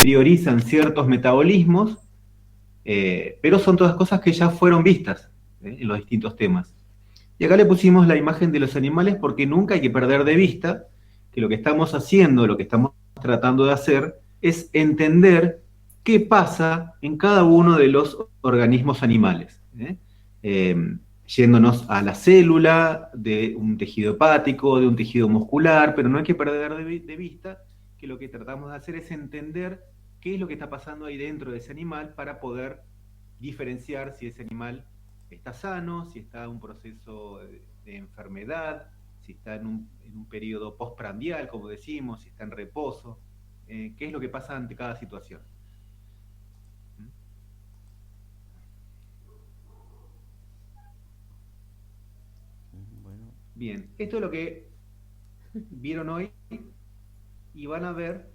priorizan ciertos metabolismos, pero son todas cosas que ya fueron vistas en los distintos temas. Y acá le pusimos la imagen de los animales porque nunca hay que perder de vista que lo que estamos haciendo, lo que estamos tratando de hacer, es entender qué pasa en cada uno de los organismos animales. Yéndonos a la célula de un tejido hepático, de un tejido muscular, pero no hay que perder de vista que lo que tratamos de hacer es entender qué es lo que está pasando ahí dentro de ese animal para poder diferenciar si ese animal está sano, si está en un proceso de enfermedad, si está en un periodo postprandial, como decimos, si está en reposo, qué es lo que pasa ante cada situación. Bueno. Bien, esto es lo que vieron hoy y van a ver.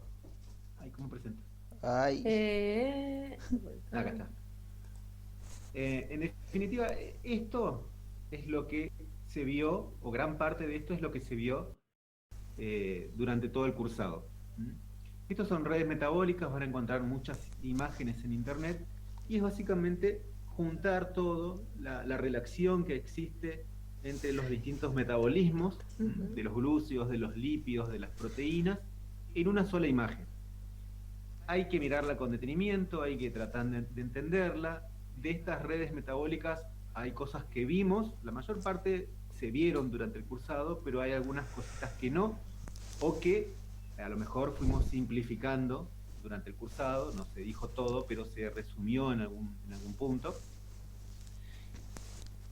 Ay, ¿cómo presento? Ay. Acá está. En definitiva, esto es lo que se vio, o gran parte de esto es lo que se vio durante todo el cursado. Estos son redes metabólicas, van a encontrar muchas imágenes en internet, y es básicamente juntar todo, la relación que existe entre los distintos metabolismos, de los glúcidos, de los lípidos, de las proteínas, en una sola imagen. Hay que mirarla con detenimiento, hay que tratar de entenderla. De estas redes metabólicas hay cosas que vimos, la mayor parte se vieron durante el cursado, pero hay algunas cositas que no, o que a lo mejor fuimos simplificando durante el cursado, no se dijo todo, pero se resumió en algún punto.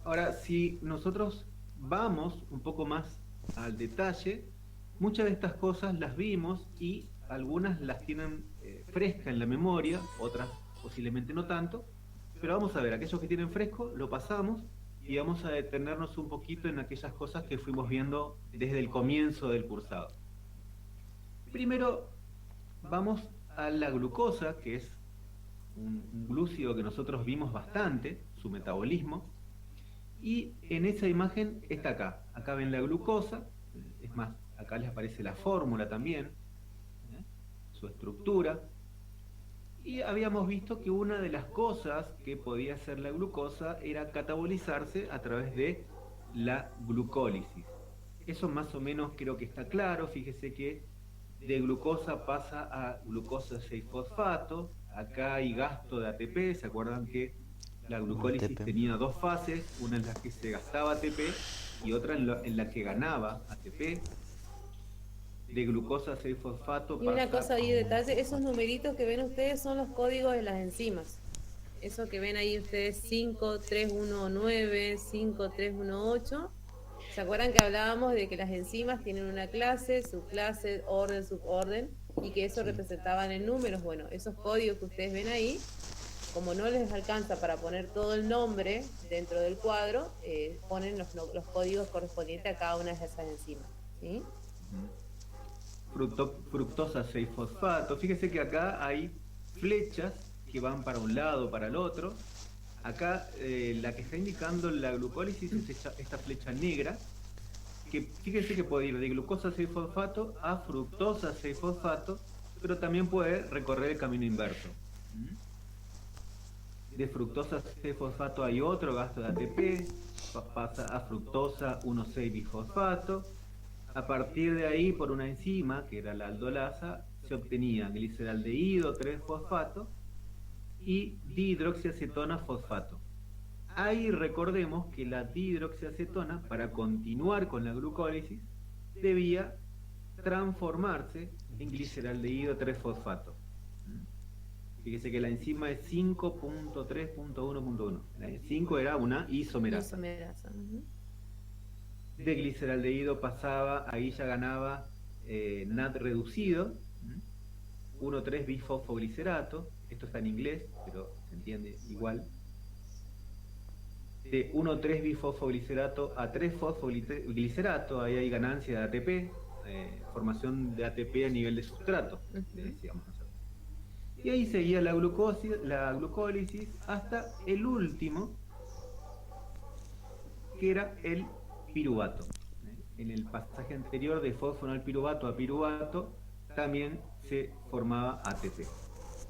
Ahora, si nosotros vamos un poco más al detalle, muchas de estas cosas las vimos y algunas las tienen fresca en la memoria, otras posiblemente no tanto, pero vamos a ver, aquellos que tienen fresco lo pasamos y vamos a detenernos un poquito en aquellas cosas que fuimos viendo desde el comienzo del cursado. Primero vamos a la glucosa, que es un glúcido que nosotros vimos bastante, su metabolismo, y en esa imagen está acá. Acá ven la glucosa, es más, acá les aparece la fórmula también, ¿eh? Su estructura. Y habíamos visto que una de las cosas que podía hacer la glucosa era catabolizarse a través de la glucólisis. Eso más o menos creo que está claro. Fíjese que de glucosa pasa a glucosa 6-fosfato. Acá hay gasto de ATP. ¿Se acuerdan que la glucólisis ATP. tenía dos fases? Una en la que se gastaba ATP y otra en la que ganaba ATP. De glucosa 6-fosfato Y una pasa... cosa ahí de detalle, esos numeritos que ven ustedes son los códigos de las enzimas. Eso que ven ahí ustedes 5319, 5318. ¿Se acuerdan que hablábamos de que las enzimas tienen una clase, subclase, orden, suborden, y que eso Sí. representaban en números? Bueno, esos códigos que ustedes ven ahí, como no les alcanza para poner todo el nombre dentro del cuadro, ponen los códigos correspondientes a cada una de esas enzimas. ¿Sí? Fructosa 6-fosfato. Fíjese que acá hay flechas que van para un lado, para el otro. Acá la que está indicando la glucólisis es esta flecha negra, que fíjense que puede ir de glucosa 6-fosfato a fructosa 6-fosfato, pero también puede recorrer el camino inverso. De fructosa 6-fosfato hay otro gasto de ATP, pasa a fructosa 1,6-bifosfato. A partir de ahí, por una enzima, que era la aldolasa, se obtenía gliceraldehído 3-fosfato y dihidroxiacetona fosfato. Ahí recordemos que la dihidroxiacetona, para continuar con la glucólisis, debía transformarse en gliceraldehído 3-fosfato. Fíjese que la enzima es 5.3.1.1. La 5 era una isomerasa. Isomerasa. De gliceraldehído pasaba, ahí ya ganaba NAD reducido, 1,3-bifosfoglicerato. Esto está en inglés, pero se entiende igual. De 1,3-bifosfoglicerato a 3-fosfoglicerato, ahí hay ganancia de ATP, formación de ATP a nivel de sustrato, decíamos nosotros. Y ahí seguía la glucólisis hasta el último, que era el piruvato. En el pasaje anterior de fosfonal piruvato a piruvato también se formaba ATP.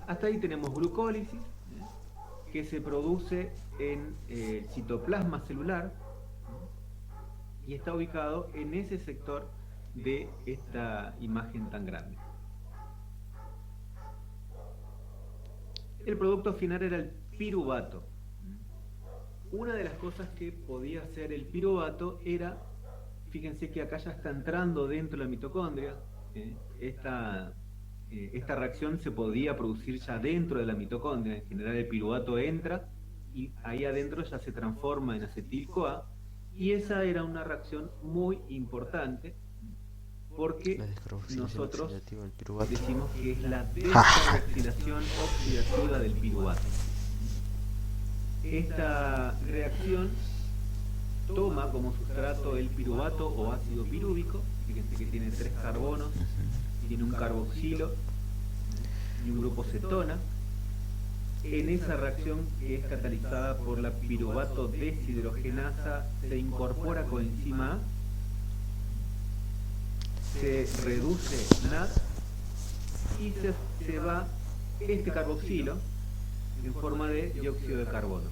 Hasta ahí tenemos glucólisis, que se produce en el citoplasma celular y está ubicado en ese sector de esta imagen tan grande. El producto final era el piruvato. Una de las cosas que podía hacer el piruvato era, fíjense que acá ya está entrando dentro de la mitocondria, esta reacción se podía producir ya dentro de la mitocondria. En general el piruvato entra y ahí adentro ya se transforma en acetil-CoA, y esa era una reacción muy importante porque nosotros decimos que es la descarboxilación oxidativa del piruvato. Esta reacción toma como sustrato el piruvato o ácido pirúvico. Fíjense que tiene 3 carbonos, tiene un carboxilo y un grupo cetona. En esa reacción, que es catalizada por la piruvato deshidrogenasa, se incorpora coenzima A, se reduce NAD y se va este carboxilo en forma de dióxido de carbono.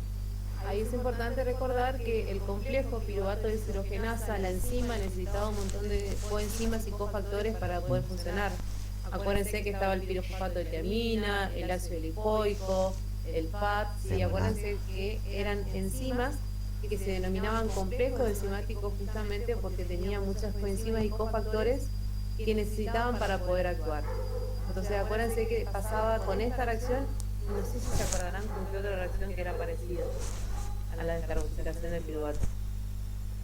Ahí es importante recordar que el complejo piruvato deshidrogenasa, la enzima, necesitaba un montón de coenzimas y cofactores para poder funcionar. Acuérdense que estaba el pirofosfato de tiamina, el ácido lipoico, el FAT, y acuérdense que eran enzimas que se denominaban complejos enzimáticos justamente porque tenían muchas coenzimas y cofactores que necesitaban para poder actuar. Entonces acuérdense que pasaba con esta reacción, no sé si se acordarán con qué otra reacción que era parecida a la descarboxilación del piruvato,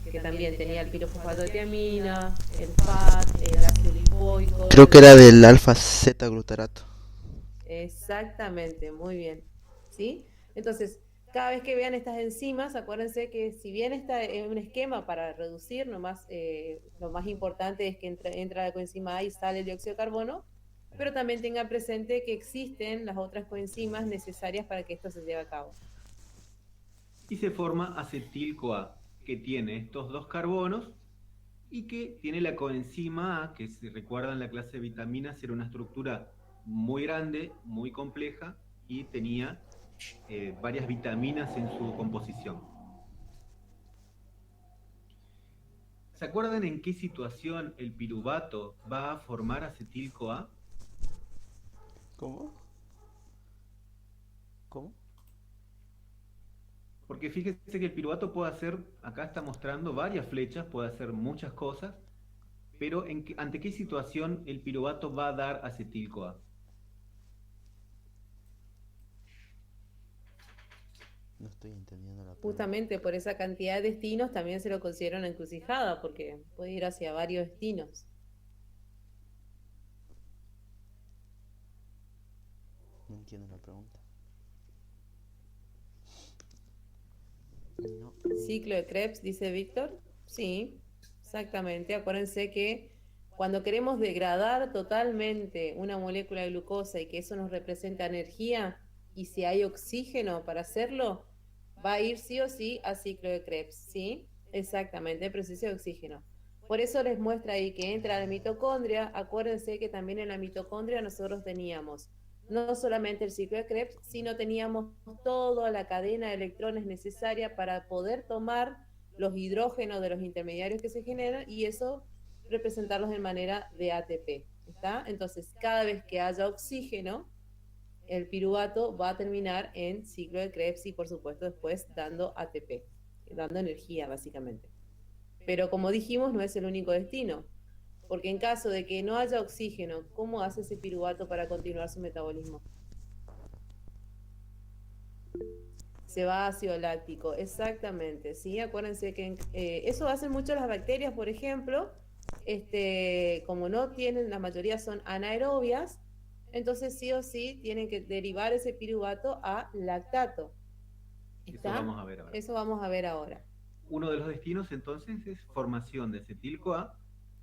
que también tenía el pirofosfato de tiamina, el FAT, el ácido lipoico. Creo que era del alfa-Z-glutarato. Exactamente, muy bien. ¿Sí? Entonces, cada vez que vean estas enzimas, acuérdense que si bien está en un esquema para reducir, lo más importante es que entra la coenzima A y sale el dióxido de carbono, pero también tengan presente que existen las otras coenzimas necesarias para que esto se lleve a cabo. Y se forma acetil-CoA, que tiene estos 2 carbonos y que tiene la coenzima A, que si recuerdan la clase de vitaminas era una estructura muy grande, muy compleja y tenía varias vitaminas en su composición. ¿Se acuerdan en qué situación el piruvato va a formar acetil-CoA? ¿Cómo? Porque fíjense que el piruvato puede hacer, acá está mostrando varias flechas, puede hacer muchas cosas, pero ¿ante qué situación el piruvato va a dar acetil-CoA? No estoy entendiendo la pregunta. Justamente por esa cantidad de destinos también se lo considera una encrucijada, porque puede ir hacia varios destinos. No entiendo la pregunta. No. Ciclo de Krebs, dice Víctor. Sí, exactamente. Acuérdense que cuando queremos degradar totalmente una molécula de glucosa y que eso nos representa energía, y si hay oxígeno para hacerlo, va a ir sí o sí a ciclo de Krebs, ¿sí? Exactamente, el proceso de oxígeno. Por eso les muestra ahí que entra a la mitocondria. Acuérdense que también en la mitocondria nosotros teníamos no solamente el ciclo de Krebs, sino teníamos toda la cadena de electrones necesaria para poder tomar los hidrógenos de los intermediarios que se generan y eso representarlos en manera de ATP. ¿Está? Entonces, cada vez que haya oxígeno, el piruvato va a terminar en ciclo de Krebs y, por supuesto, después dando ATP, dando energía, básicamente. Pero como dijimos, no es el único destino. Porque en caso de que no haya oxígeno, ¿cómo hace ese piruvato para continuar su metabolismo? Se va a ácido láctico, exactamente, ¿sí? Acuérdense que eso hacen mucho las bacterias, por ejemplo, como no tienen, la mayoría son anaerobias, entonces sí o sí tienen que derivar ese piruvato a lactato. ¿Está? Eso vamos a ver ahora. Eso vamos a ver ahora. Uno de los destinos entonces es formación de acetil-CoA.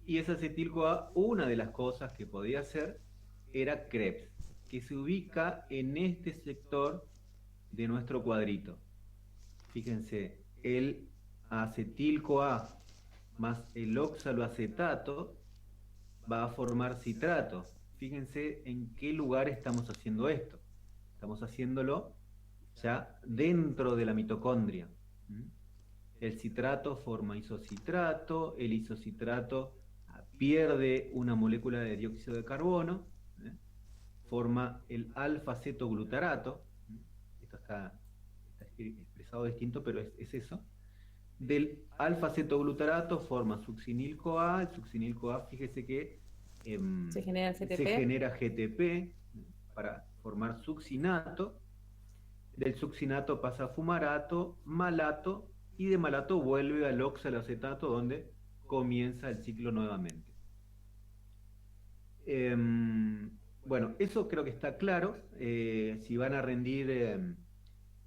Y esa acetil-CoA, una de las cosas que podía hacer era Krebs, que se ubica en este sector de nuestro cuadrito. Fíjense, el acetil-CoA más el oxaloacetato va a formar citrato. Fíjense en qué lugar estamos haciendo esto. Estamos haciéndolo ya dentro de la mitocondria. ¿Mm? El citrato forma isocitrato, el isocitrato pierde una molécula de dióxido de carbono, ¿eh? Forma el alfa-cetoglutarato. Esto está expresado distinto, pero es eso. Del alfa-cetoglutarato forma succinil-CoA. El succinil-CoA, fíjese que Se genera se GTP. genera GTP para formar succinato. Del succinato pasa a fumarato, malato, y de malato vuelve al oxaloacetato, donde comienza el ciclo nuevamente. Bueno, eso creo que está claro. Si van a rendir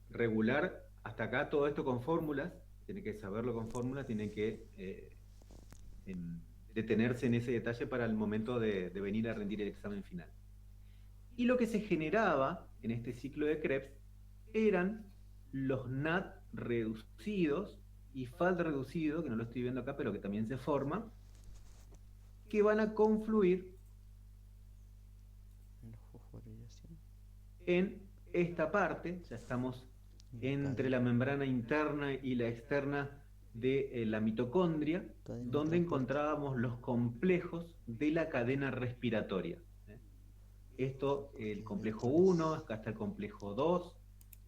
regular, hasta acá todo esto con fórmulas, tienen que saberlo con fórmulas, tienen que detenerse en ese detalle para el momento de venir a rendir el examen final. Y lo que se generaba en este ciclo de Krebs eran los NAD reducidos y FAD reducido, que no lo estoy viendo acá, pero que también se forma, que van a confluir en esta parte. Ya estamos entre la membrana interna y la externa de la mitocondria, donde encontrábamos los complejos de la cadena respiratoria. Esto, el complejo 1, acá está el complejo 2,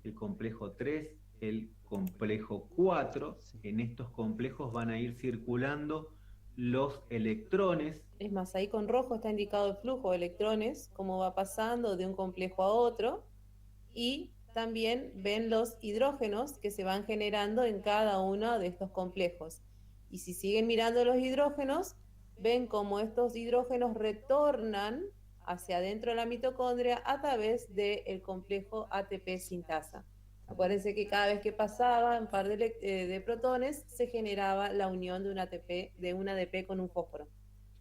el complejo 3, el complejo 4. En estos complejos van a ir circulando los electrones. Es más, ahí con rojo está indicado el flujo de electrones, cómo va pasando de un complejo a otro, y también ven los hidrógenos que se van generando en cada uno de estos complejos. Y si siguen mirando los hidrógenos, ven cómo estos hidrógenos retornan hacia adentro de la mitocondria a través del complejo ATP sintasa. Acuérdense que cada vez que pasaba un par de protones, se generaba la unión de un ADP con un fósforo.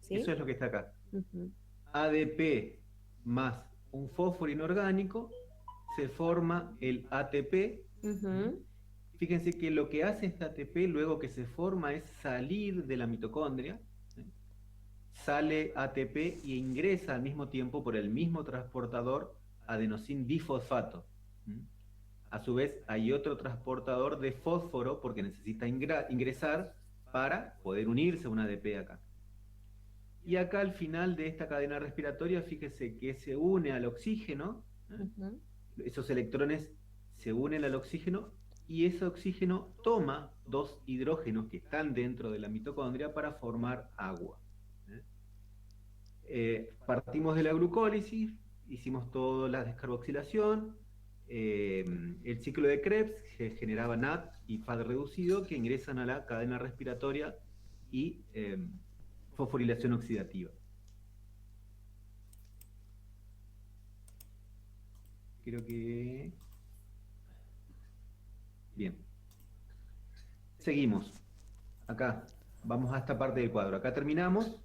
¿Sí? Eso es lo que está acá. ADP más un fósforo inorgánico, se forma el ATP. Fíjense que lo que hace este ATP luego que se forma es salir de la mitocondria. Sale ATP y ingresa al mismo tiempo por el mismo transportador adenosín difosfato. A su vez hay otro transportador de fósforo porque necesita ingresar para poder unirse a un ADP acá. Y acá al final de esta cadena respiratoria, fíjese que se une al oxígeno. Esos electrones se unen al oxígeno y ese oxígeno toma dos hidrógenos que están dentro de la mitocondria para formar agua. Partimos de la glucólisis, hicimos toda la descarboxilación, el ciclo de Krebs se generaba NAD y FAD reducido que ingresan a la cadena respiratoria y fosforilación oxidativa. Creo que... Bien. Seguimos. Acá, vamos a esta parte del cuadro. Acá terminamos.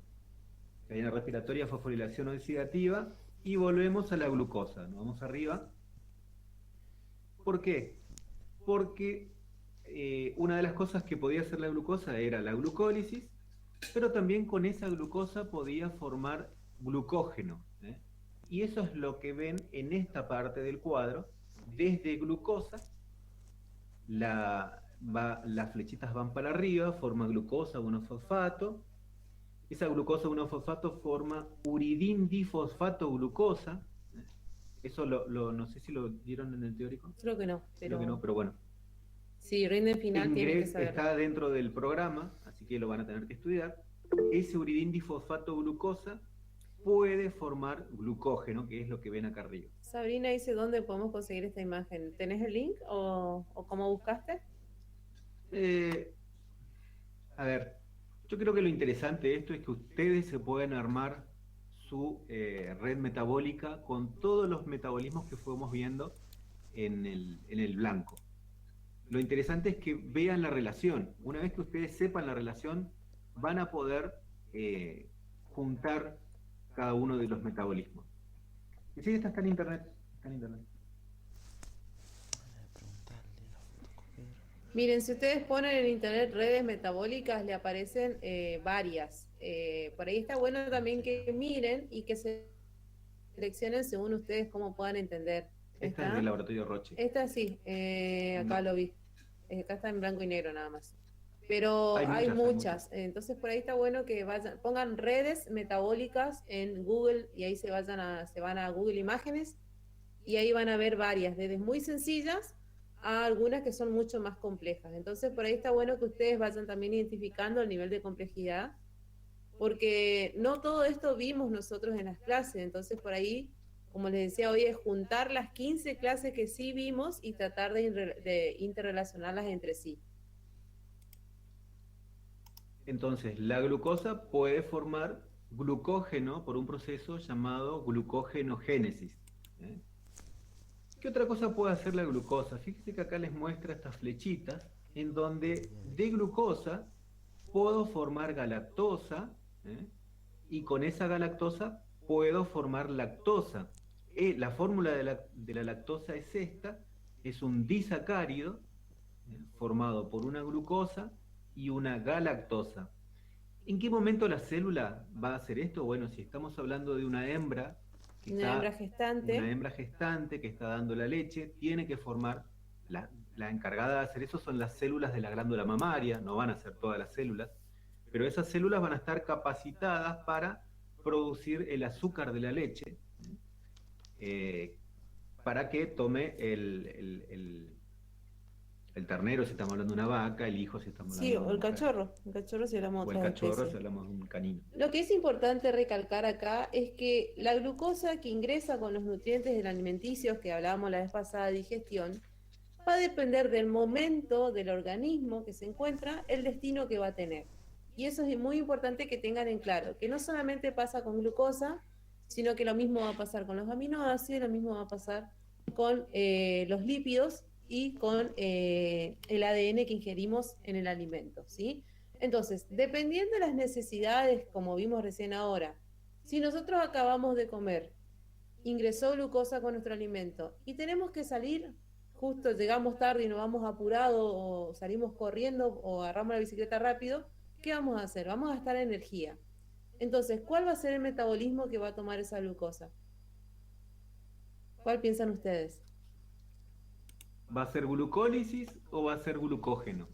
Cadena respiratoria, fosforilación oxidativa. Y volvemos a la glucosa. Nos vamos arriba. ¿Por qué? Porque una de las cosas que podía hacer la glucosa era la glucólisis, pero también con esa glucosa podía formar glucógeno. Y eso es lo que ven en esta parte del cuadro. Desde glucosa, las flechitas van para arriba, forma glucosa 1-fosfato. Esa glucosa 1-fosfato forma uridindifosfato glucosa. Eso no sé si lo dieron en el teórico. Creo que no, pero bueno. Si rinden final tienen que saber. Está dentro del programa, así que lo van a tener que estudiar. Ese uridindifosfato glucosa puede formar glucógeno, que es lo que ven acá arriba. Sabrina dice, ¿dónde podemos conseguir esta imagen? ¿Tenés el link o cómo buscaste? A ver, yo creo que lo interesante de esto es que ustedes se pueden armar su red metabólica con todos los metabolismos que fuimos viendo en el blanco. Lo interesante es que vean la relación. Una vez que ustedes sepan la relación, van a poder juntar cada uno de los metabolismos. Y sí, está en internet. Miren, si ustedes ponen en internet redes metabólicas, le aparecen varias. Por ahí está bueno también que miren y que se seleccionen según ustedes cómo puedan entender. Esta es ¿Está? del laboratorio Roche. Esta sí, acá No, lo vi. Acá está en blanco y negro nada más. Pero hay hay muchas, hay muchas. muchas. Entonces por ahí está bueno que vayan, pongan redes metabólicas en Google y ahí se van a Google Imágenes y ahí van a ver varias, desde muy sencillas a algunas que son mucho más complejas. Entonces por ahí está bueno que ustedes vayan también identificando el nivel de complejidad, porque no todo esto vimos nosotros en las clases. Entonces por ahí, como les decía hoy, es juntar las 15 clases que sí vimos y tratar de interrelacionarlas entre sí. Entonces, la glucosa puede formar glucógeno por un proceso llamado glucógenogénesis. ¿Eh? ¿Qué otra cosa puede hacer la glucosa? Fíjense que acá les muestra estas flechitas en donde de glucosa puedo formar galactosa, ¿eh? Y con esa galactosa puedo formar lactosa. La fórmula de la lactosa es esta, es un disacárido formado por una glucosa y una galactosa. ¿En qué momento la célula va a hacer esto? Bueno, si estamos hablando de Una hembra una gestante. hembra gestante que está dando la leche, tiene que formar, la encargada de hacer eso son las células de la glándula mamaria, no van a ser todas las células, pero esas células van a estar capacitadas para producir el azúcar de la leche, eh, para que tome el ternero si estamos hablando de una vaca, el hijo si estamos Sí, hablando de o una mujer, el cachorro si hablamos o de el otras cachorro especies. si hablamos de un canino. Lo que es importante recalcar acá es que la glucosa que ingresa con los nutrientes del alimenticios que hablábamos la vez pasada de digestión va a depender del momento del organismo que se encuentra, el destino que va a tener. Y eso es muy importante que tengan en claro, que no solamente pasa con glucosa, sino que lo mismo va a pasar con los aminoácidos, lo mismo va a pasar con los lípidos y con el ADN que ingerimos en el alimento, ¿sí? Entonces, dependiendo de las necesidades, como vimos recién ahora, si nosotros acabamos de comer, ingresó glucosa con nuestro alimento y tenemos que salir, justo llegamos tarde y nos vamos apurados o salimos corriendo o agarramos la bicicleta rápido, ¿qué vamos a hacer? Vamos a gastar energía. Entonces, ¿cuál va a ser el metabolismo que va a tomar esa glucosa? ¿Cuál piensan ustedes? ¿Va a ser glucólisis o va a ser glucógeno?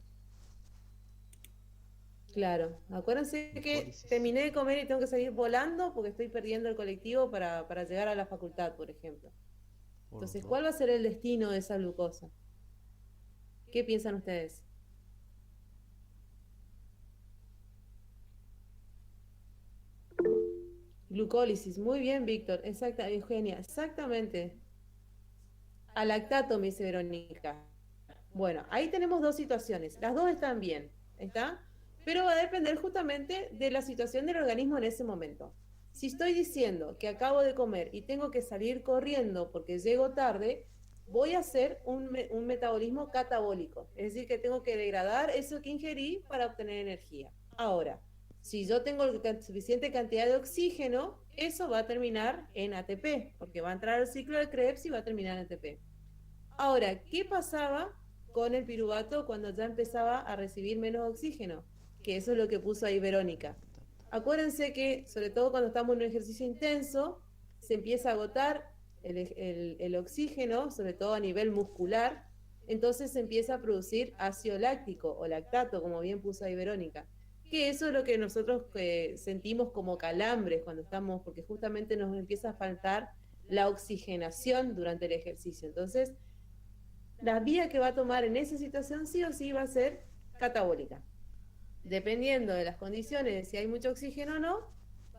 Claro, acuérdense que Glucólisis. terminé de comer y tengo que salir volando porque estoy perdiendo el colectivo para llegar a la facultad, por ejemplo. Por Entonces, dos. ¿cuál va a ser el destino de esa glucosa? ¿Qué piensan ustedes? Glucólisis, muy bien, Víctor, exacta, Eugenia, exactamente. Al lactato, me dice Verónica. Bueno, ahí tenemos dos situaciones, las dos están bien, ¿está? Pero va a depender justamente de la situación del organismo en ese momento. Si estoy diciendo que acabo de comer y tengo que salir corriendo porque llego tarde, voy a hacer un metabolismo catabólico, es decir, que tengo que degradar eso que ingerí para obtener energía. Ahora, si yo tengo suficiente cantidad de oxígeno, eso va a terminar en ATP, porque va a entrar al ciclo de Krebs y va a terminar en ATP. Ahora, ¿qué pasaba con el piruvato cuando ya empezaba a recibir menos oxígeno? Que eso es lo que puso ahí Verónica. Acuérdense que, sobre todo cuando estamos en un ejercicio intenso, se empieza a agotar el oxígeno, sobre todo a nivel muscular, entonces se empieza a producir ácido láctico o lactato, como bien puso ahí Verónica. Que eso es lo que nosotros sentimos como calambres cuando estamos, porque justamente nos empieza a faltar la oxigenación durante el ejercicio. Entonces, la vía que va a tomar en esa situación sí o sí va a ser catabólica. Dependiendo de las condiciones, de si hay mucho oxígeno o no,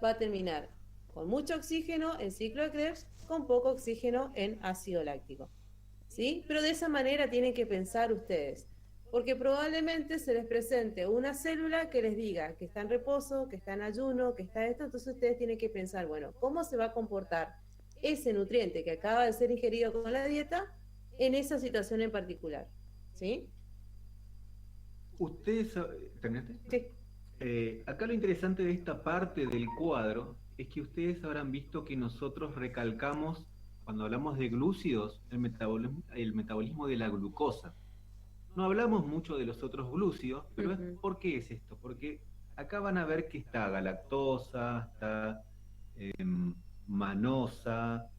va a terminar con mucho oxígeno en ciclo de Krebs, con poco oxígeno en ácido láctico. ¿Sí? Pero de esa manera tienen que pensar ustedes, porque probablemente se les presente una célula que les diga que está en reposo, que está en ayuno, que está esto, entonces ustedes tienen que pensar, bueno, ¿cómo se va a comportar ese nutriente que acaba de ser ingerido con la dieta en esa situación en particular? ¿Sí? Ustedes, ¿terminaste? Sí. Acá lo interesante de esta parte del cuadro es que ustedes habrán visto que nosotros recalcamos, cuando hablamos de glúcidos, el metabolismo de la glucosa. No hablamos mucho de los otros glúcidos, pero ¿por qué es esto? Porque acá van a ver que está galactosa, está manosa,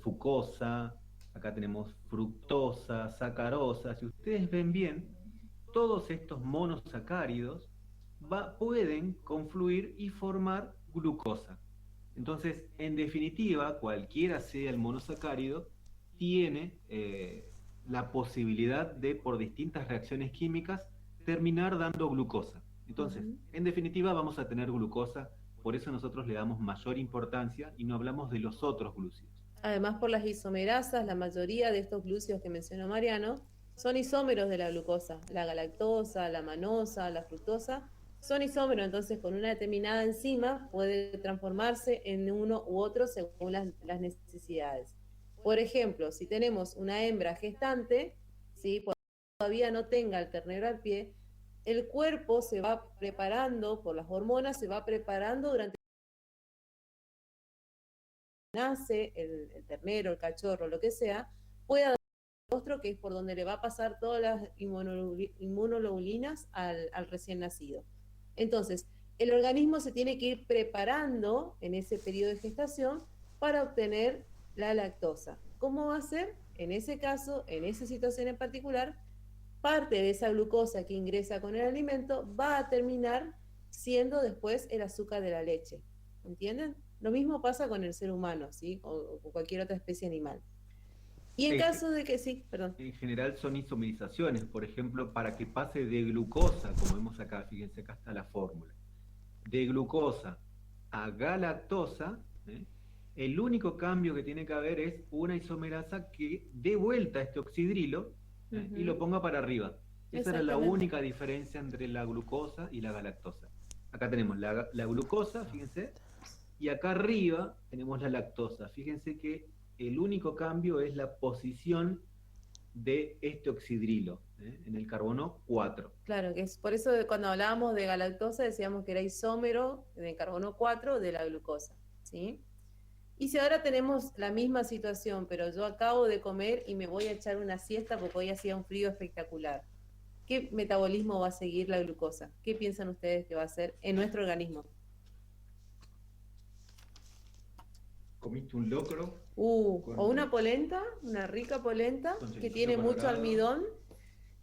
fucosa, acá tenemos fructosa, sacarosa. Si ustedes ven bien, todos estos monosacáridos pueden confluir y formar glucosa. Entonces, en definitiva, cualquiera sea el monosacárido, tiene la posibilidad de, por distintas reacciones químicas, terminar dando glucosa. Entonces, en definitiva, vamos a tener glucosa, por eso nosotros le damos mayor importancia y no hablamos de los otros glúcidos. Además, por las isomerasas, la mayoría de estos glúcidos que mencionó Mariano son isómeros de la glucosa. La galactosa, la manosa, la fructosa son isómeros, entonces con una determinada enzima puede transformarse en uno u otro según las necesidades. Por ejemplo, si tenemos una hembra gestante, ¿sí? Todavía no tenga el ternero al pie, el cuerpo se va preparando por las hormonas, se va preparando durante nace el ternero, el cachorro, lo que sea, puede dar el rostro, que es por donde le va a pasar todas las inmunoglobulinas al recién nacido. Entonces, el organismo se tiene que ir preparando en ese periodo de gestación para obtener la lactosa. ¿Cómo va a ser? En ese caso, en esa situación en particular, parte de esa glucosa que ingresa con el alimento va a terminar siendo después el azúcar de la leche. ¿Entienden? Lo mismo pasa con el ser humano, ¿sí? O cualquier otra especie animal. Y en caso de que sí, perdón. En general son isomerizaciones, por ejemplo, para que pase de glucosa, como vemos acá, fíjense, acá está la fórmula, de glucosa a galactosa, el único cambio que tiene que haber es una isomerasa que dé vuelta a este oxidrilo y lo ponga para arriba. Esa era la única diferencia entre la glucosa y la galactosa. Acá tenemos la glucosa, fíjense, y acá arriba tenemos la lactosa. Fíjense que el único cambio es la posición de este oxidrilo, en el carbono 4. Claro, que es por eso cuando hablábamos de galactosa decíamos que era isómero de carbono 4 de la glucosa, ¿sí? Y si ahora tenemos la misma situación, pero yo acabo de comer y me voy a echar una siesta porque hoy hacía un frío espectacular, ¿qué metabolismo va a seguir la glucosa? ¿Qué piensan ustedes que va a hacer en nuestro organismo? Comiste un locro. O una polenta, una rica polenta que tiene mucho almidón,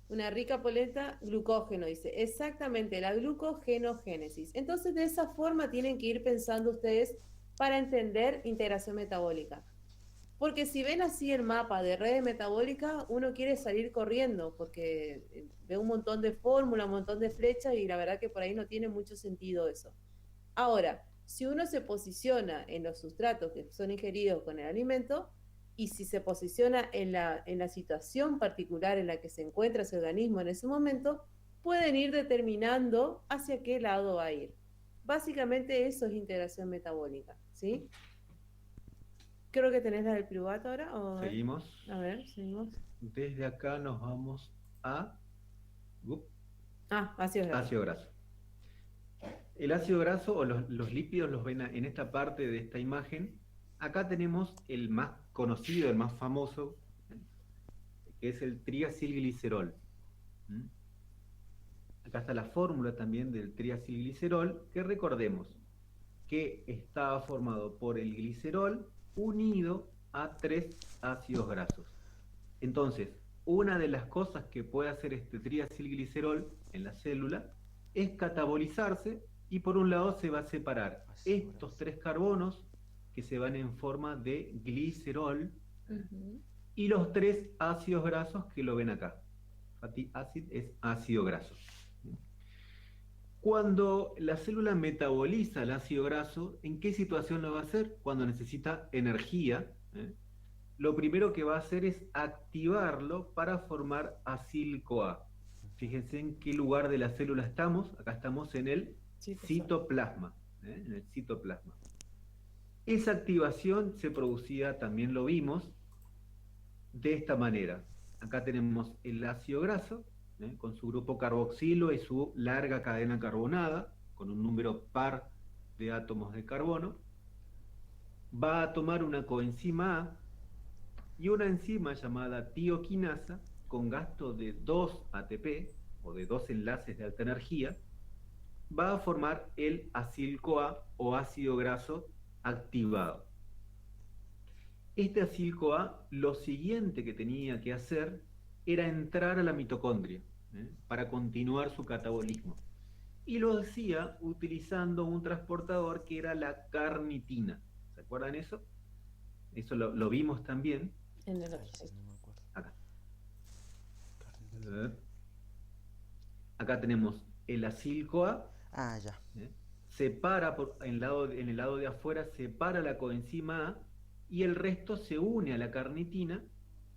una rica polenta, glucógeno, dice. Exactamente, la glucogenogénesis. Entonces, de esa forma tienen que ir pensando ustedes para entender integración metabólica. Porque si ven así el mapa de redes metabólicas, uno quiere salir corriendo porque ve un montón de fórmulas, un montón de flechas y la verdad que por ahí no tiene mucho sentido eso. Ahora, si uno se posiciona en los sustratos que son ingeridos con el alimento y si se posiciona en la situación particular en la que se encuentra ese organismo en ese momento, pueden ir determinando hacia qué lado va a ir. Básicamente eso es integración metabólica, ¿sí? Creo que tenés la del piruvato ahora. ¿O? Seguimos. A ver, seguimos. Desde acá nos vamos a ácido graso. Ácido graso. El ácido graso o los lípidos los ven en esta parte de esta imagen. Acá tenemos el más conocido, el más famoso, que es el triacilglicerol. Acá está la fórmula también del triacilglicerol, que recordemos que está formado por el glicerol unido a 3 ácidos grasos. Entonces, una de las cosas que puede hacer este triacilglicerol en la célula es catabolizarse y por un lado se va a separar estos 3 carbonos que se van en forma de glicerol y los 3 ácidos grasos que lo ven acá. Fatty acid es ácido graso. Cuando la célula metaboliza el ácido graso, ¿en qué situación lo va a hacer? Cuando necesita energía, lo primero que va a hacer es activarlo para formar acil-CoA. Fíjense en qué lugar de la célula estamos. Acá estamos en el citoplasma. En el citoplasma. Esa activación se producía, también lo vimos, de esta manera. Acá tenemos el ácido graso, con su grupo carboxilo y su larga cadena carbonada, con un número par de átomos de carbono. Va a tomar una coenzima A y una enzima llamada tioquinasa, con gasto de 2 ATP, o de 2 enlaces de alta energía, va a formar el acil-CoA o ácido graso activado. Este acil-CoA, lo siguiente que tenía que hacer era entrar a la mitocondria, para continuar su catabolismo. Y lo hacía utilizando un transportador que era la carnitina. ¿Se acuerdan eso? Eso lo vimos también En el Ay, otro. sí, no me acuerdo. acá. Carnitina. Acá tenemos el acil-CoA, Ah, ya. separa en el lado de afuera, separa la coenzima A y el resto se une a la carnitina,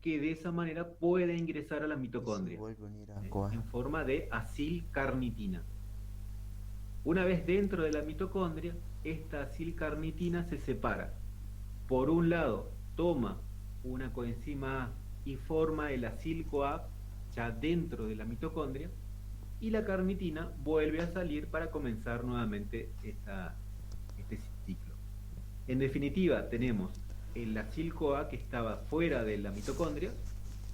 que de esa manera puede ingresar a la Y si mitocondria, vuelve a unir a CoA. en forma de acilcarnitina. Una vez dentro de la mitocondria, esta acilcarnitina se separa. Por un lado, toma una coenzima A y forma el acil-CoA ya dentro de la mitocondria, y la carnitina vuelve a salir para comenzar nuevamente este ciclo. En definitiva, tenemos el acil-CoA que estaba fuera de la mitocondria,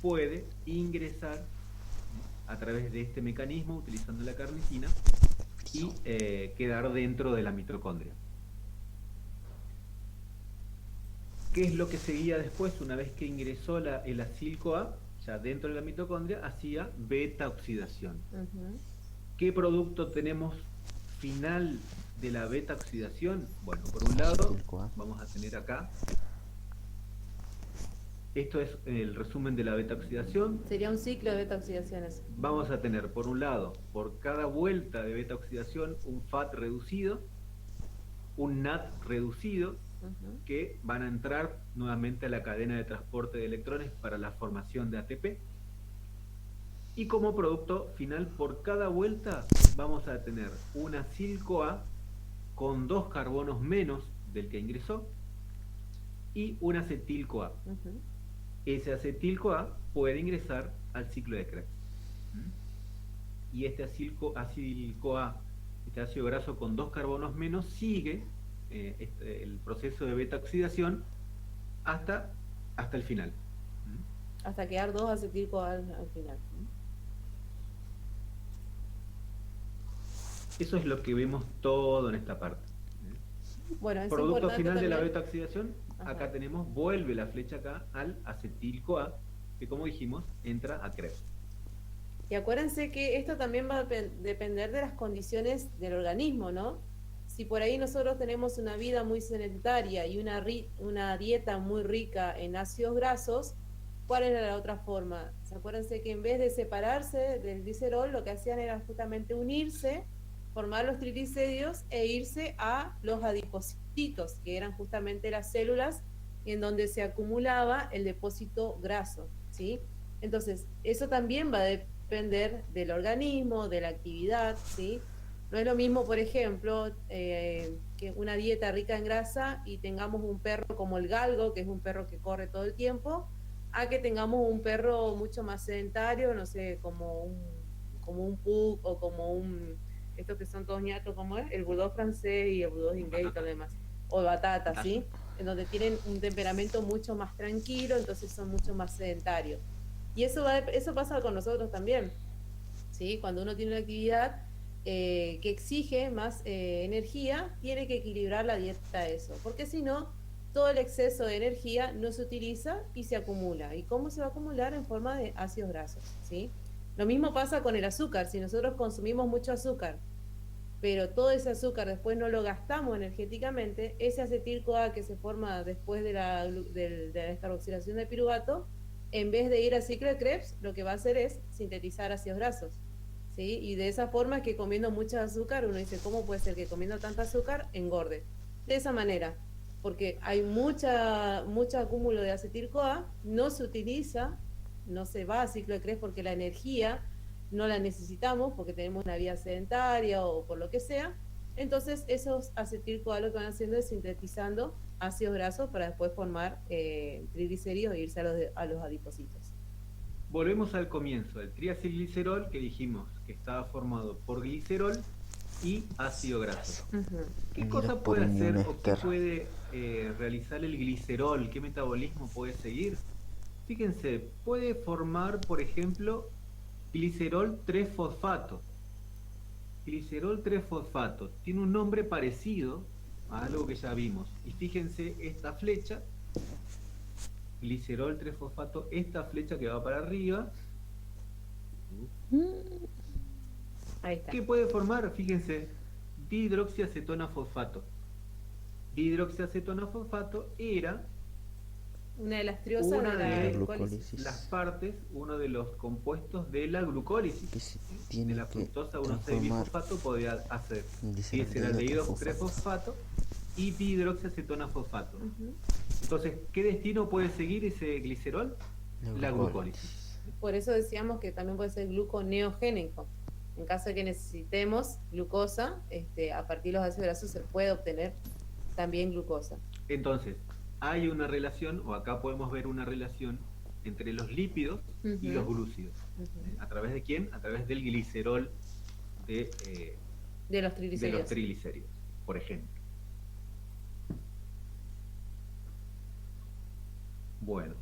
puede ingresar a través de este mecanismo utilizando la carnitina y quedar dentro de la mitocondria. ¿Qué es lo que seguía después? Una vez que ingresó el acil-CoA, ya dentro de la mitocondria, hacía beta-oxidación. ¿Qué producto tenemos final de la beta-oxidación? Bueno, por un lado, Acetil-CoA. vamos a tener acá, esto es el resumen de la beta-oxidación. Sería un ciclo de beta-oxidaciones. Vamos a tener, por un lado, por cada vuelta de beta-oxidación, un FAT reducido, un NAT reducido, que van a entrar nuevamente a la cadena de transporte de electrones para la formación de ATP. Y como producto final, por cada vuelta vamos a tener un acil-CoA con 2 carbonos menos del que ingresó y un acetil-CoA. Ese acetil-CoA puede ingresar al ciclo de Krebs. Y este acil-CoA, este ácido graso con 2 carbonos menos, sigue el proceso de beta-oxidación hasta el final. Hasta quedar 2 acetil-CoA al final. Eso es lo que vemos todo en esta parte. Bueno, es Producto importante final de la también- beta-oxidación, acá Ajá. tenemos, vuelve la flecha acá al acetil-CoA, que como dijimos, entra a Krebs. Y acuérdense que esto también va a depender de las condiciones del organismo, ¿no? Si por ahí nosotros tenemos una vida muy sedentaria y una dieta muy rica en ácidos grasos, ¿cuál era la otra forma? Acuérdense que en vez de separarse del glicerol, lo que hacían era justamente unirse, formar los triglicéridos e irse a los adipocitos, que eran justamente las células en donde se acumulaba el depósito graso, ¿sí? Entonces, eso también va a depender del organismo, de la actividad, ¿sí? No es lo mismo, por ejemplo, que una dieta rica en grasa y tengamos un perro como el galgo, que es un perro que corre todo el tiempo, a que tengamos un perro mucho más sedentario, no sé, como un pug o como estos que son todos ñatos, como es, el bulldog francés y el bulldog inglés y todo lo demás, o batata, ¿sí? En donde tienen un temperamento mucho más tranquilo, entonces son mucho más sedentarios. Y eso pasa con nosotros también, ¿sí? Cuando uno tiene una actividad que exige más energía, tiene que equilibrar la dieta a eso, porque si no, todo el exceso de energía no se utiliza y se acumula. ¿Y cómo se va a acumular? En forma de ácidos grasos, ¿sí? Lo mismo pasa con el azúcar. Si nosotros consumimos mucho azúcar, pero todo ese azúcar después no lo gastamos energéticamente, ese acetil-CoA que se forma después de la descarboxilación de piruvato, en vez de ir al ciclo de Krebs, lo que va a hacer es sintetizar ácidos grasos, ¿sí? Y de esa forma es que comiendo mucho azúcar, uno dice, ¿cómo puede ser que comiendo tanta azúcar engorde? De esa manera, porque hay mucho acúmulo de acetil-CoA, no se utiliza, no se va a ciclo de Krebs porque la energía no la necesitamos porque tenemos una vida sedentaria o por lo que sea. Entonces esos acetil-CoA lo que van haciendo es sintetizando ácidos grasos para después formar triglicéridos e irse a los adipocitos. Volvemos al comienzo, el triacilglicerol, que dijimos que estaba formado por glicerol y ácido graso. ¿Qué Unidos cosa por puede unión hacer o qué ester. puede realizar el glicerol? ¿Qué metabolismo puede seguir? Fíjense, puede formar, por ejemplo, glicerol 3-fosfato. Glicerol 3-fosfato tiene un nombre parecido a algo que ya vimos. Y fíjense esta flecha glicerol 3-fosfato, esta flecha que va para arriba, Ahí está. ¿qué puede formar? Fíjense, dihidroxiacetona fosfato. Dihidroxiacetona fosfato era Una de las triosas una de la de glucólisis. las partes, uno de los compuestos de la glucólisis. Que se De tiene la que fructosa transformar 1,6-bisfosfato podría hacer en gliceraldehído fosfato. 3-fosfato y dihidroxiacetona fosfato. Ujú. Entonces, ¿qué destino puede seguir ese glicerol? La glucólisis. Por eso decíamos que también puede ser gluconeogénico. En caso de que necesitemos glucosa, a partir de los ácidos grasos se puede obtener también glucosa. Entonces, hay una relación, o acá podemos ver una relación entre los lípidos y los glúcidos. Ujú. ¿A través de quién? A través del glicerol De los de los triglicéridos. triglicéridos, por ejemplo. Bueno,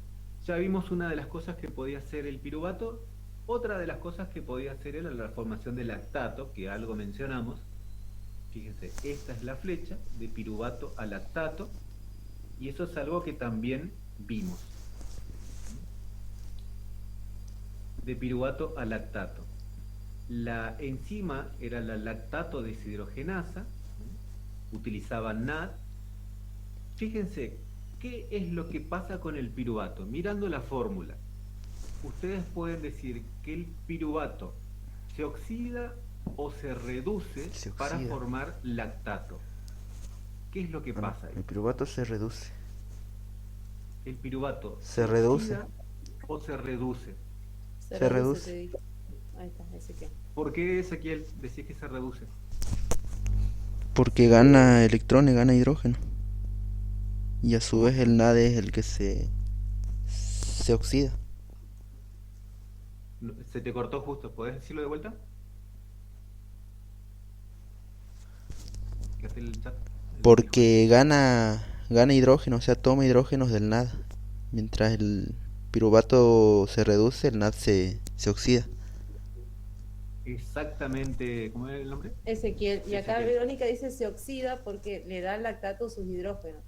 ya vimos una de las cosas que podía hacer el piruvato. Otra de las cosas que podía hacer era la formación de lactato, que algo mencionamos. Fíjense, esta es la flecha de piruvato a lactato, y eso es algo que también vimos. De piruvato a lactato. La enzima era la lactato deshidrogenasa, utilizaba NAD. Fíjense, ¿qué es lo que pasa con el piruvato? Mirando la fórmula, ustedes pueden decir que el piruvato se oxida o se reduce para formar lactato. ¿Qué es lo que pasa ahí? El piruvato se reduce. El piruvato Se reduce. oxida o se reduce. Se reduce. te digo. Ahí está, Ezequiel. ¿Por qué, Ezequiel, decís que se reduce? Porque gana electrones, gana hidrógeno. Y a su vez el NAD es el que se oxida. Se te cortó justo, ¿podés decirlo de vuelta? ¿Qué hace el chat? Porque gana hidrógeno, o sea, toma hidrógenos del NAD. Mientras el piruvato se reduce, el NAD se oxida. Exactamente, ¿cómo es el nombre? Ezequiel. Y acá Ezequiel. Verónica dice se oxida porque le da al lactato sus hidrógenos.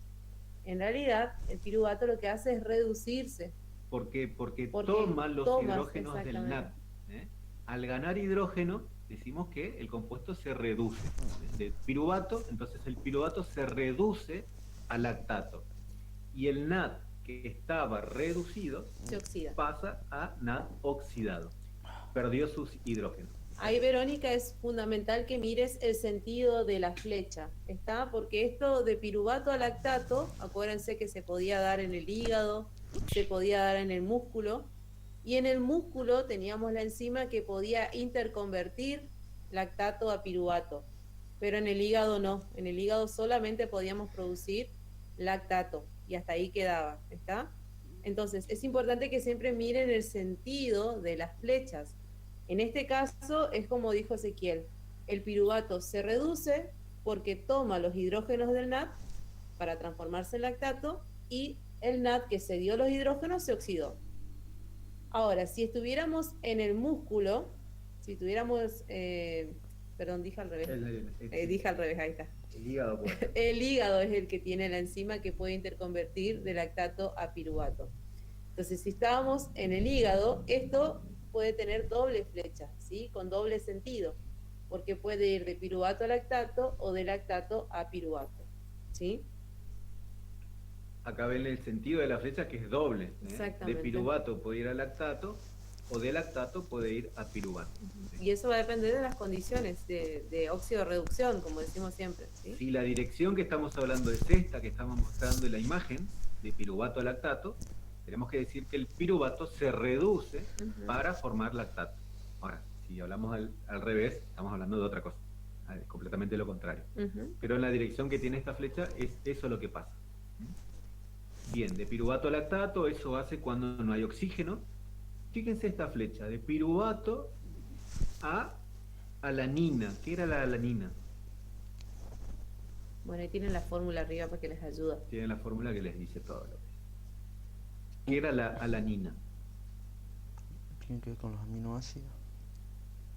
En realidad, el piruvato lo que hace es reducirse. Porque toma los hidrógenos del exactamente. NAD. Al ganar hidrógeno, decimos que el compuesto se reduce. De piruvato, entonces el piruvato se reduce a lactato. Y el NAD, que estaba reducido, Se oxida. pasa a NAD oxidado. Perdió sus hidrógenos. Ahí, Verónica, es fundamental que mires el sentido de la flecha, ¿está? Porque esto de piruvato a lactato, acuérdense que se podía dar en el hígado, se podía dar en el músculo, y en el músculo teníamos la enzima que podía interconvertir lactato a piruvato, pero en el hígado no, en el hígado solamente podíamos producir lactato, y hasta ahí quedaba, ¿está? Entonces, es importante que siempre miren el sentido de las flechas. En este caso es como dijo Ezequiel, el piruvato se reduce porque toma los hidrógenos del NAD para transformarse en lactato y el NAD que se dio los hidrógenos se oxidó. Ahora, si estuviéramos en el músculo, si tuviéramos, perdón, dije al revés, dije al revés, ahí está. El hígado, pues. El hígado es el que tiene la enzima que puede interconvertir de lactato a piruvato. Entonces, si estábamos en el hígado, esto puede tener doble flecha, ¿sí? Con doble sentido, porque puede ir de piruvato a lactato o de lactato a piruvato, ¿sí? Acá ven el sentido de la flecha que es doble. Exactamente. De piruvato puede ir a lactato o de lactato puede ir a piruvato. Y eso va a depender de las condiciones de óxido reducción, como decimos siempre, ¿sí? Si la dirección que estamos hablando es esta que estamos mostrando en la imagen, de piruvato a lactato, tenemos que decir que el piruvato se reduce para formar lactato. Ahora, si hablamos al revés, estamos hablando de otra cosa, completamente lo contrario. Pero en la dirección que tiene esta flecha es eso lo que pasa. Bien, de piruvato a lactato, eso hace cuando no hay oxígeno. Fíjense esta flecha, de piruvato a alanina. ¿Qué era la alanina? Bueno, ahí tienen la fórmula arriba para que les ayude. Tienen la fórmula que les dice todo lo que ¿Qué era la alanina? Tiene que ver con los aminoácidos.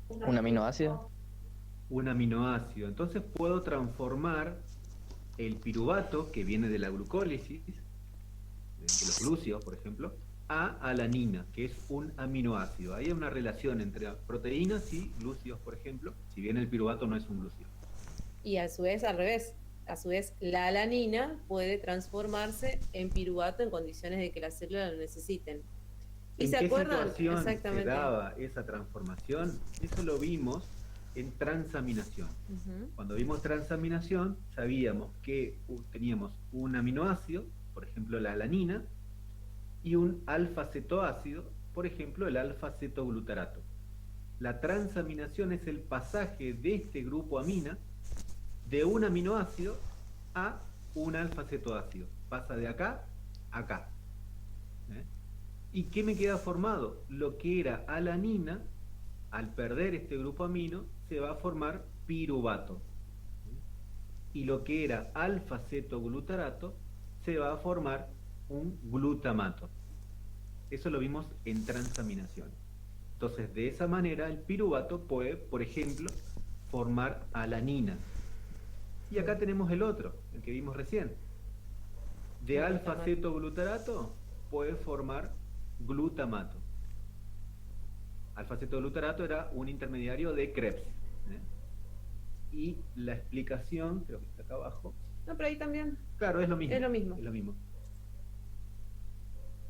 ¿Un aminoácido? Un aminoácido. Entonces puedo transformar el piruvato, que viene de la glucólisis, de los glúcidos, por ejemplo, a alanina, que es un aminoácido. Ahí hay una relación entre proteínas y glúcidos, por ejemplo, si bien el piruvato no es un glúcido. Y a su vez, al revés. A su vez, la alanina puede transformarse en piruvato en condiciones de que las células lo necesiten. ¿Y ¿En se qué acuerdan? situación se Exactamente. daba esa transformación? Eso lo vimos en transaminación. Cuando vimos transaminación, sabíamos que teníamos un aminoácido, por ejemplo la alanina, y un alfa-cetoácido, por ejemplo el alfa-cetoglutarato. La transaminación es el pasaje de este grupo amina de un aminoácido a un alfa-cetoácido. Pasa de acá a acá. ¿Y qué me queda formado? Lo que era alanina, al perder este grupo amino, se va a formar piruvato. Y lo que era alfa-cetoglutarato, se va a formar un glutamato. Eso lo vimos en transaminación. Entonces, de esa manera, el piruvato puede, por ejemplo, formar alanina. Y acá tenemos el otro, el que vimos recién. De alfa-cetoglutarato puede formar glutamato. Alfa-cetoglutarato era un intermediario de Krebs. Y la explicación, creo que está acá abajo. No, pero ahí también. Claro, es lo mismo. Es lo mismo. Es lo mismo.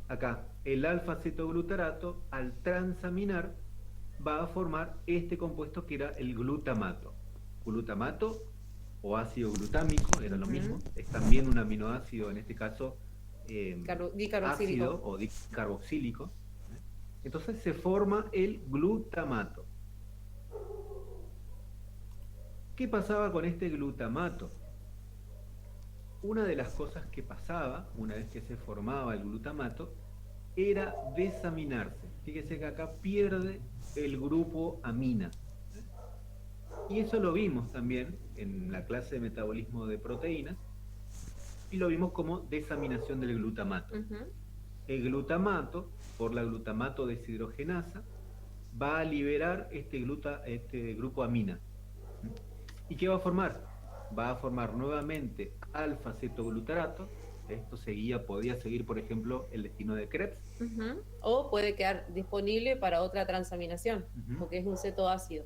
Acá, el alfa-cetoglutarato, al transaminar, va a formar este compuesto que era el glutamato. Glutamato o ácido glutámico, era lo mismo. Es también un aminoácido, en este caso, dicarboxílico. ácido o dicarboxílico. Entonces se forma el glutamato. ¿Qué pasaba con este glutamato? Una de las cosas que pasaba, una vez que se formaba el glutamato, era desaminarse. Fíjese que acá pierde el grupo amina. Y eso lo vimos también en la clase de metabolismo de proteínas, y lo vimos como desaminación del glutamato. El glutamato, por la glutamato deshidrogenasa, va a liberar este grupo amina. ¿Y qué va a formar? Va a formar nuevamente alfa-cetoglutarato. Esto podía seguir, por ejemplo, el destino de Krebs. O puede quedar disponible para otra transaminación, porque es un cetoácido.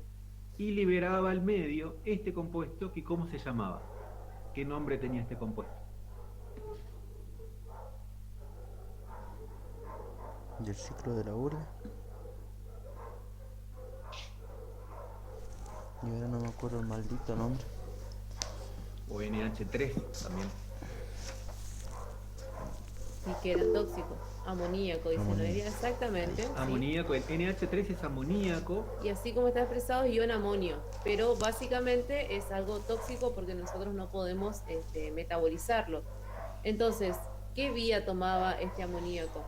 Y liberaba al medio este compuesto que, ¿cómo se llamaba? ¿Qué nombre tenía este compuesto? ¿Del ciclo de la urea? Y ahora no me acuerdo el maldito nombre. O NH3 también. Y que era tóxico. Amoníaco, dice Noelia. Exactamente. Amoníaco, el NH3 es amoníaco. Y así como está expresado es ion amonio. Pero básicamente es algo tóxico porque nosotros no podemos metabolizarlo. Entonces, ¿qué vía tomaba este amoníaco?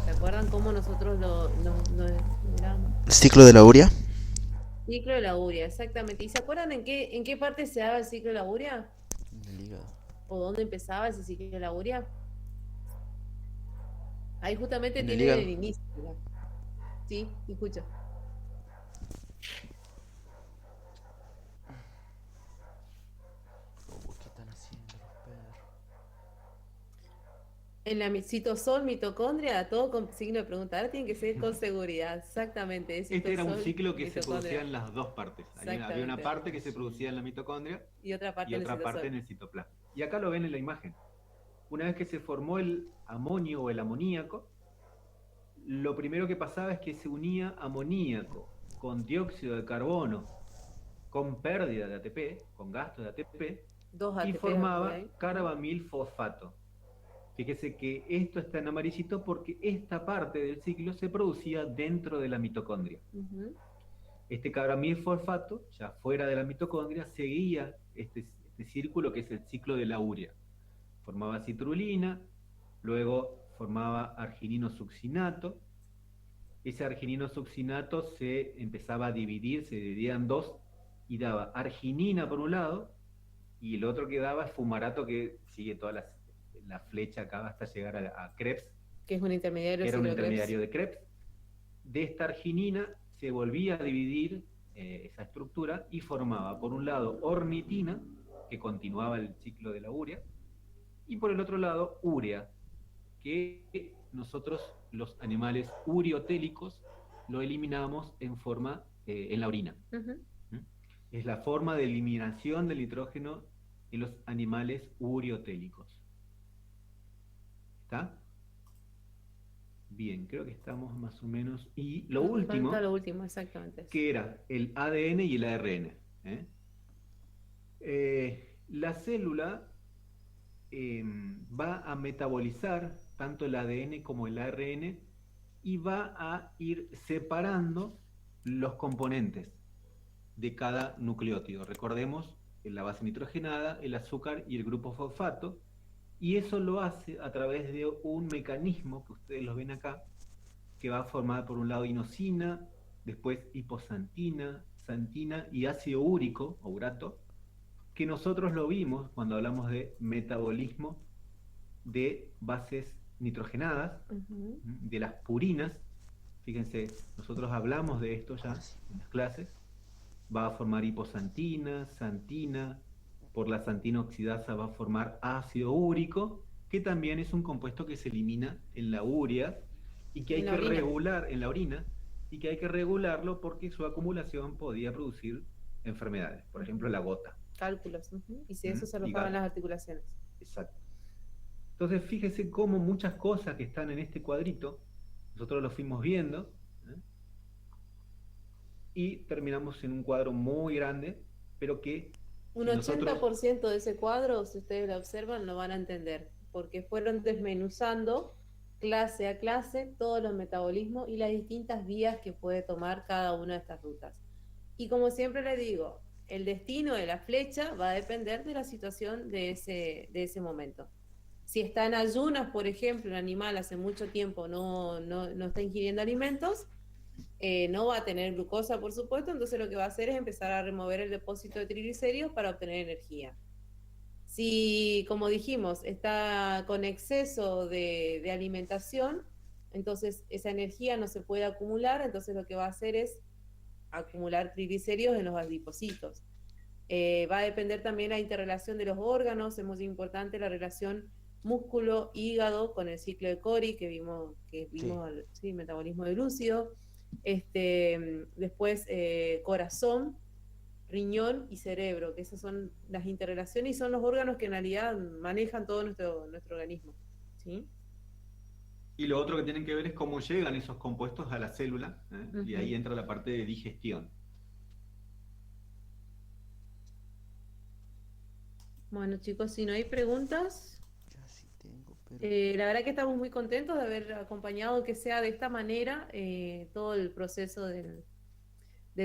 ¿Se acuerdan cómo nosotros lo miramos? ¿Ciclo de la urea? Ciclo de la urea, exactamente. ¿Y se acuerdan en qué parte se daba el ciclo de la urea? En el hígado. ¿O dónde empezaba ese ciclo de la urea? Ahí justamente En el tiene hígado. el inicio. Sí, escucho. ¿Qué están haciendo los perros? En la citosol, mitocondria, todo con signo de pregunta. Ahora tiene que ser con seguridad, exactamente. Este era un Citosol, ciclo que se mitocondria. producía en las dos partes. Había una parte que se producía en la mitocondria y otra parte, en el citoplasma. Y acá lo ven en la imagen. Una vez que se formó el amonio o el amoníaco, lo primero que pasaba es que se unía amoníaco con dióxido de carbono, con pérdida de ATP, con gasto de ATP, y formaba carbamilfosfato. Fíjese que esto está en amarillito porque esta parte del ciclo se producía dentro de la mitocondria. Este carbamilfosfato, ya fuera de la mitocondria, seguía este círculo que es el ciclo de la urea. Formaba citrulina, luego formaba arginino succinato. Ese arginino succinato se empezaba a dividir, se dividía en dos y daba arginina por un lado y el otro que daba es fumarato, que sigue toda la flecha acá hasta llegar a Krebs, que es un intermediario, era un intermediario de Krebs. De esta arginina se volvía a dividir esa estructura y formaba por un lado ornitina, que continuaba el ciclo de la urea, y por el otro lado urea, que nosotros, los animales uriotélicos, lo eliminamos en forma, en la orina. Ujú. ¿Mm? Es la forma de eliminación del nitrógeno en los animales uriotélicos. ¿Está? Bien, creo que estamos más o menos. Y lo Nos falta lo último, último, exactamente. que era el ADN y el ARN. ¿Eh? La célula va a metabolizar tanto el ADN como el ARN y va a ir separando los componentes de cada nucleótido. Recordemos la base nitrogenada, el azúcar y el grupo fosfato, y eso lo hace a través de un mecanismo que ustedes lo ven acá, que va a formar por un lado inosina, después hiposantina, santina y ácido úrico o urato, que nosotros lo vimos cuando hablamos de metabolismo de bases nitrogenadas, Ujú. de las purinas. Fíjense, nosotros hablamos de esto ya en las clases. Va a formar hiposantina, santina, por la santina oxidasa va a formar ácido úrico, que también es un compuesto que se elimina en la urea y que En hay la que orina. regular en la orina y que hay que regularlo porque su acumulación podía producir enfermedades, por ejemplo la gota. Cálculos. Ujú. Y si eso se Y alojaba en gato. las articulaciones. Exacto. Entonces, fíjese cómo muchas cosas que están en este cuadrito, nosotros lo fuimos viendo, ¿eh? Y terminamos en un cuadro muy grande, pero que Un si nosotros, 80% de ese cuadro, si ustedes lo observan, lo van a entender, porque fueron desmenuzando clase a clase todos los metabolismos y las distintas vías que puede tomar cada una de estas rutas. Y como siempre les digo, el destino de la flecha va a depender de la situación de ese momento. Si está en ayunas, por ejemplo, el animal hace mucho tiempo no está ingiriendo alimentos, no va a tener glucosa, por supuesto, entonces lo que va a hacer es empezar a remover el depósito de triglicéridos para obtener energía. Si, como dijimos, está con exceso de alimentación, entonces esa energía no se puede acumular, entonces lo que va a hacer es acumular triglicéridos en los adipocitos. Va a depender también la interrelación de los órganos, es muy importante la relación músculo-hígado con el ciclo de Cori que vimos Sí. sí, metabolismo de lúcido. Después corazón, riñón y cerebro, que esas son las interrelaciones y son los órganos que en realidad manejan todo nuestro organismo. ¿Sí? y lo otro que tienen que ver es cómo llegan esos compuestos a la célula, ¿eh? Y ahí Uh-huh. entra la parte de digestión. Bueno, chicos, si no hay preguntas, Ya sí tengo, pero... la verdad que estamos muy contentos de haber acompañado que sea de esta manera todo el proceso del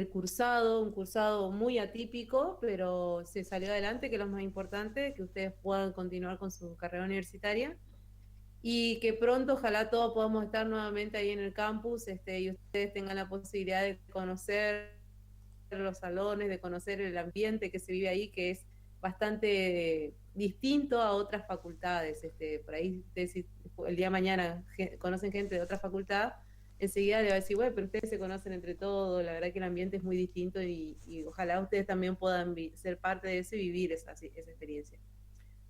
cursado, un cursado muy atípico, pero se salió adelante, que es lo más importante, que ustedes puedan continuar con su carrera universitaria y que pronto ojalá todos podamos estar nuevamente ahí en el campus y ustedes tengan la posibilidad de conocer los salones, de conocer el ambiente que se vive ahí, que es bastante distinto a otras facultades. Por ahí ustedes, si el día de mañana conocen gente de otra facultad, enseguida le va a decir, bueno, pero ustedes se conocen entre todos, la verdad que el ambiente es muy distinto y ojalá ustedes también puedan ser parte de eso y vivir esa experiencia.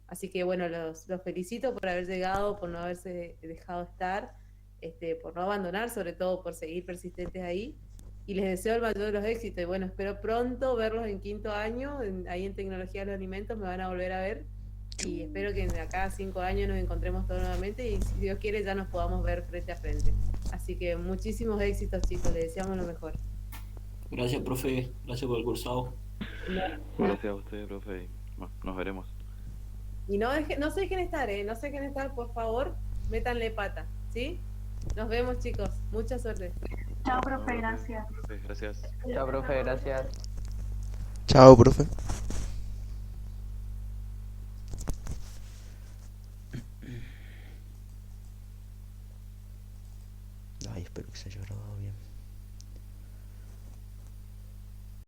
Así que bueno, los felicito por haber llegado, por no haberse dejado estar, por no abandonar, sobre todo por seguir persistentes ahí. Y les deseo el mayor de los éxitos. Y bueno, espero pronto verlos en quinto año, ahí en Tecnología de los Alimentos, me van a volver a ver. Y espero que de acá a 5 años nos encontremos todos nuevamente y si Dios quiere ya nos podamos ver frente a frente. Así que muchísimos éxitos, chicos, les deseamos lo mejor. Gracias, profe. Gracias por el cursado. Gracias a usted, profe. Nos veremos. Y no se dejen estar, no se dejen estar, por favor, métanle pata, ¿sí? Nos vemos, chicos. Mucha suerte. Chao, profe, gracias. Profe, gracias. Chao, profe, gracias. Chao, profe. Ay, espero que se haya grabado bien.